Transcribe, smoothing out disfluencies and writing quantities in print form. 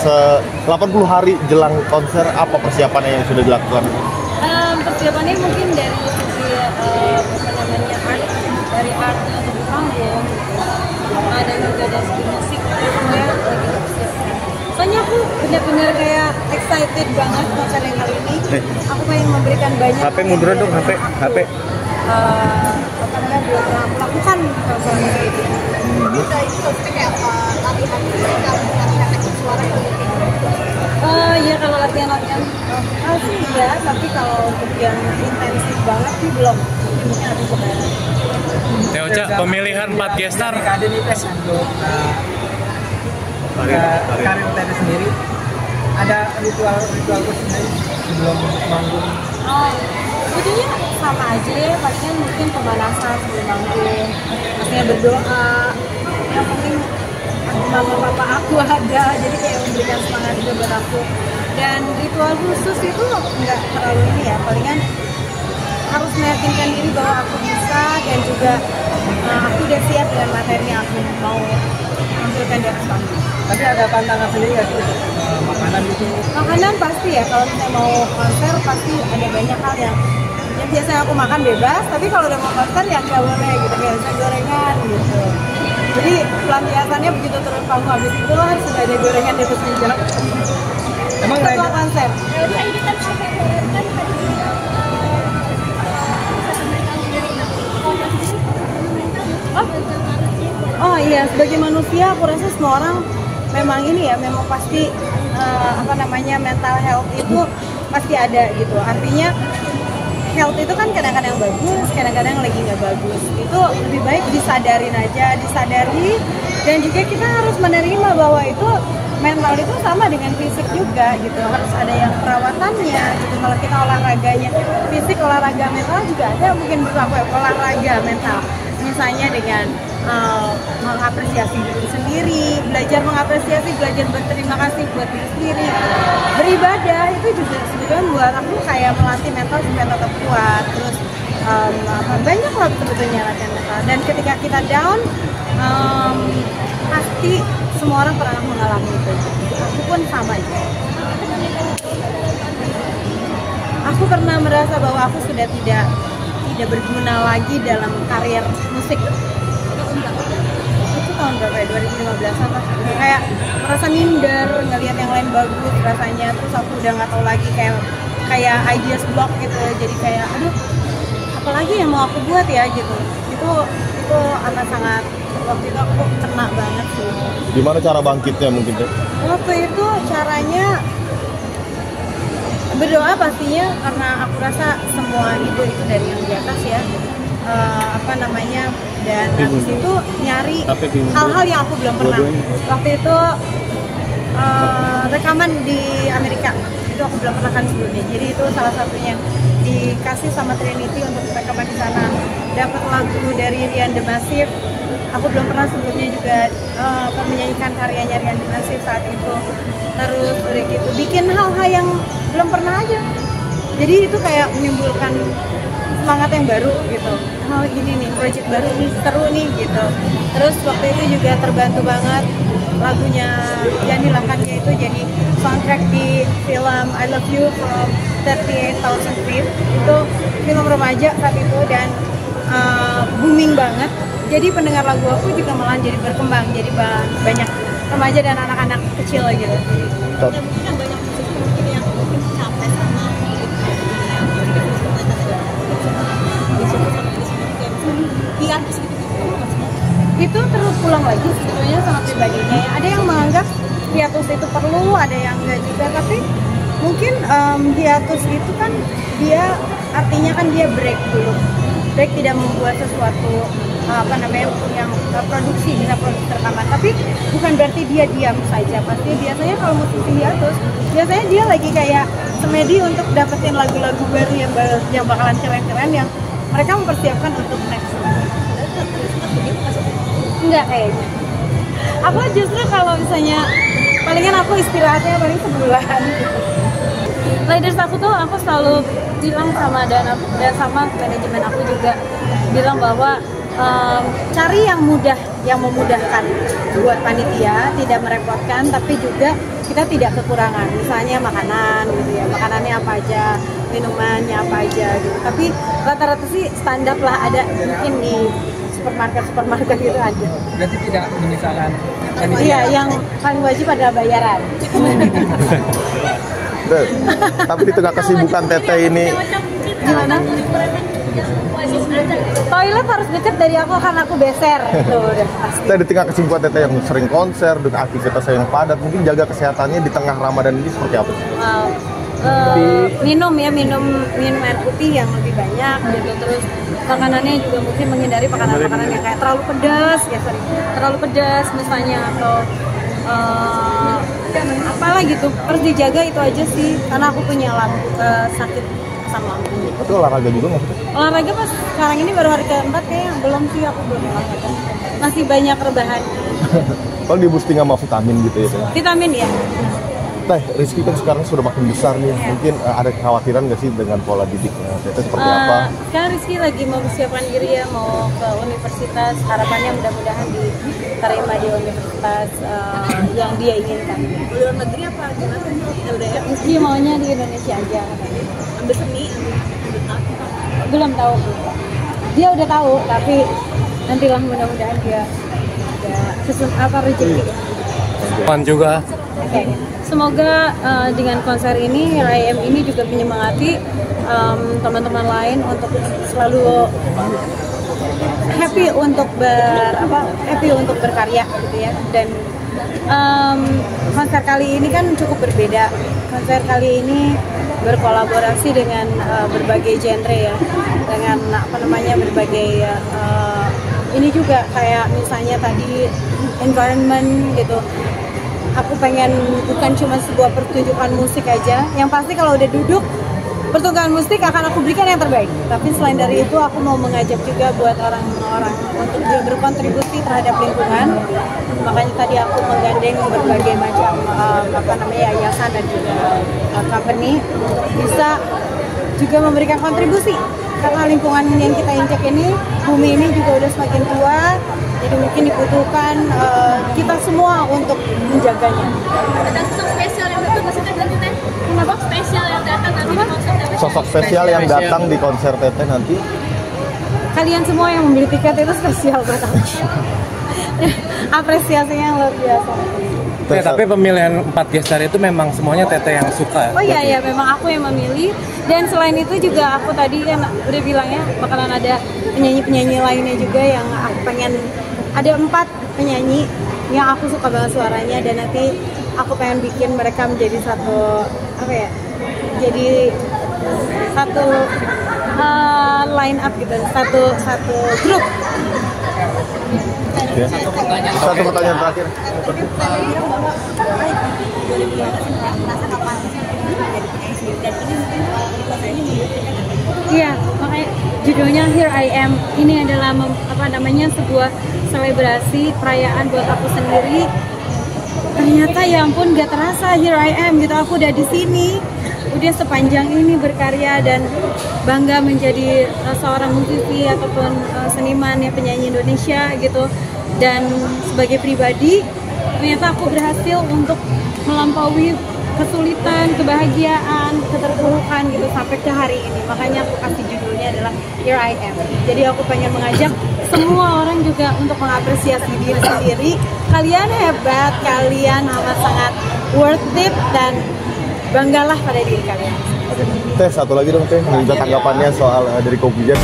80 hari jelang konser, apa persiapannya yang sudah dilakukan? Persiapannya mungkin dari sisi dari art untuk panggung, dan juga dari segi musik semuanya lagi persiapan. Soalnya aku benar-benar kayak excited banget konser yang kali ini. Aku pengen memberikan banyak. HP mundur dong, HP. Apa namanya, belum pernah aku lakukan konser itu. Kita itu maksudnya kayak latihan teknik suara Ya kalau latihan-latihan sih ya, tapi kalau untuk yang intensif banget sih belum. Mungkin nanti kemarin. Teh Ocha, pemilihan 4 gestar. Ada nih tes untuk karir Teh sendiri. Ada ritual khususnya sebelum manggung? Sebetulnya sama aja ya, pastinya mungkin pemanasan sebelum manggung, pastinya berdoa. Yang penting mama papa aku ada, jadi kayak memberikan semangat juga buat aku. Dan ritual khusus itu nggak terlalu ini ya, palingan harus meyakinkan diri bahwa aku bisa, dan juga aku udah siap dengan materi yang aku mau tampilkan di atas panggung. Tapi ada pantangan sendiri nggak sih makanan gitu? Makanan pasti ya, kalau misalnya mau konser pasti ada banyak hal yang biasanya aku makan bebas, tapi kalau udah mau konser ya nggak boleh gitu, kayak misalnya gorengan gitu. Jadi pelampiasannya begitu turun panggung, habis itu harus sudah ada gorengan di atas meja. Emang setelah konser. Oh iya, sebagai manusia aku rasa semua orang memang ini ya, memang pasti mental health itu pasti ada gitu. Artinya health itu kan kadang-kadang bagus, kadang-kadang lagi nggak bagus. Itu lebih baik disadari, dan juga kita harus menerima bahwa itu mental itu sama dengan fisik juga gitu. Harus ada yang perawatannya gitu. Kalau kita olahraganya fisik, olahraga mental juga ada mungkin berlaku olahraga mental. Misalnya dengan mengapresiasi diri sendiri, belajar mengapresiasi, belajar berterima kasih buat diri sendiri. Beribadah itu juga sebetulnya buat aku kayak melatih mental supaya tetap kuat. Terus banyak lah sebetulnya latihan mental. Dan ketika kita down, pasti semua orang pernah mengalami itu. Aku pun sama aja. Aku pernah merasa bahwa aku sudah tidak berguna lagi dalam karir musik. Itu tahun berapa ya? 2015an lah. Kayak merasa minder, ngelihat yang lain bagus rasanya, terus aku udah nggak tahu lagi, kayak ideas block gitu. Jadi kayak aduh, apalagi yang mau aku buat ya gitu. Itu amat sangat, waktu itu aku kena banget sih. Gimana cara bangkitnya mungkin deh? Waktu itu caranya berdoa pastinya, karena aku rasa semua itu dari yang di atas ya. Dan habis itu nyari hal-hal yang aku belum pernah. Waktu itu rekaman di Amerika itu aku belum pernah kan sebelumnya, jadi itu salah satunya dikasih sama Trinity untuk rekaman di sana. Dapat lagu dari Rian The Massive, aku belum pernah sebelumnya juga menyanyikan karyanya Rian The Massive saat itu. Terus udah gitu bikin hal-hal yang belum pernah aja, jadi itu kayak menimbulkan semangat yang baru gitu. Oh gini nih, project baru nih, seru nih gitu. Terus waktu itu juga terbantu banget lagunya Yani Lakannya itu jadi soundtrack di film I Love You from 38,000 Feet. Itu film remaja saat itu, dan booming banget. Jadi pendengar lagu aku juga malah jadi berkembang, jadi banyak remaja dan anak-anak kecil gitu. mungkin yang banyak musisi mungkin yang capek sama hiatus gitu. Itu terus pulang lagi sebetulnya sama pribadinya ya. Ada yang menganggap hiatus itu perlu, ada yang enggak juga, tapi mungkin hiatus itu kan dia artinya kan dia break dulu. Break tidak membuat sesuatu yang produksi, bisa produksi rekaman, tapi bukan berarti dia diam saja. Pasti biasanya kalau musisi hiatus, biasanya dia lagi kayak semedi untuk dapetin lagu-lagu baru yang bakalan keren-keren, yang mereka mempersiapkan untuk next. Enggak kayaknya. Aku justru kalau misalnya palingan aku istirahatnya paling sebulan. Leaders aku tuh aku selalu bilang sama dan sama manajemen aku juga bilang bahwa cari yang mudah, yang memudahkan buat panitia, tidak merepotkan, tapi juga kita tidak kekurangan, misalnya makanan gitu ya, makanannya apa aja, minumannya apa aja gitu. Tapi rata-rata sih standar lah, ada mungkin di supermarket gitu ada. Berarti tidak menyisakan. Iya, yang paling wajib adalah bayaran. Tapi di tengah kesibukan Teteh ini, Gimana? Toilet harus deket dari aku karena aku beser. Tuh udah pasti. Teteh di tengah kesibukan Teteh yang sering konser dengan aktivitas yang padat, mungkin jaga kesehatannya di tengah Ramadan ini seperti apa? Minum air putih yang lebih banyak gitu, terus makanannya juga mungkin menghindari makanan-makanan yang kayak terlalu pedas misalnya, atau apalah gitu, harus dijaga itu aja sih, karena aku punya sakit asam lambung gitu. Itu olahraga juga nggak sih? Olahraga pas sekarang ini baru hari keempat kayaknya, belum sih, aku belum olahraga, masih banyak rebahan. Kalau di boosting sama vitamin gitu ya Teh? Vitamin ya. Teh, Rizky kan sekarang sudah makin besar nih, mungkin ada kekhawatiran nggak sih dengan pola didiknya Teteh seperti apa? Sekarang Rizky lagi mau persiapkan diri ya, mau ke universitas, harapannya mudah-mudahan diterima di universitas yang dia inginkan. Luar negeri apa gimana? Ya udah ya. Rizky maunya di Indonesia aja. Ambil seni, Belum tahu. Dia udah tahu, tapi nantilah mudah-mudahan dia ada rezeki. Pan juga. Oke. Semoga dengan konser ini, Here I Am ini juga menyemangati teman-teman lain untuk selalu happy untuk berkarya gitu ya. Dan konser kali ini kan cukup berbeda. Konser kali ini berkolaborasi dengan berbagai genre ya, dengan berbagai ini juga kayak misalnya tadi environment gitu. Aku pengen bukan cuma sebuah pertunjukan musik aja, yang pasti kalau udah duduk pertunjukan musik akan aku berikan yang terbaik. Tapi selain dari itu aku mau mengajak juga buat orang-orang untuk juga berkontribusi terhadap lingkungan. Makanya tadi aku menggandeng berbagai macam yayasan dan juga company untuk bisa juga memberikan kontribusi. Karena lingkungan yang kita injak ini, bumi ini juga udah semakin tua, jadi mungkin dibutuhkan kita semua untuk menjaganya. ada sosok spesial yang datang maksudnya nanti Teh? Kenapa spesial yang datang nanti di konser Teteh? Sosok spesial yang datang di konser Teteh nanti? Kalian semua yang membeli tiket itu spesial buat aku. Apresiasinya luar biasa. Tapi pemilihan 4 gestar itu memang semuanya Teteh yang suka. Oh iya, memang aku yang memilih. Dan selain itu juga aku tadi kan udah bilang ya, bakalan ada penyanyi-penyanyi lainnya juga yang aku pengen. Ada 4 penyanyi yang aku suka banget suaranya, dan nanti aku pengen bikin mereka menjadi satu jadi satu line up gitu, satu grup. Ya. Satu pertanyaan terakhir. Iya, makanya judulnya Here I Am. Ini adalah sebuah selebrasi perayaan buat aku sendiri. Ternyata ya ampun, gak terasa Here I Am gitu. Aku udah di sini, udah sepanjang ini berkarya dan bangga menjadi seorang musisi ataupun seniman ya, penyanyi Indonesia gitu. Dan sebagai pribadi, ternyata aku berhasil untuk melampaui kesulitan, kebahagiaan, keterpurukan gitu sampai ke hari ini. Makanya aku kasih judulnya adalah Here I Am. Jadi aku pengen mengajak semua orang juga untuk mengapresiasi diri sendiri. Kalian hebat, kalian amat sangat worth it, dan banggalah pada diri kalian. Teh, satu lagi dong Teh, minta tanggapannya soal dari Kopi Jazz.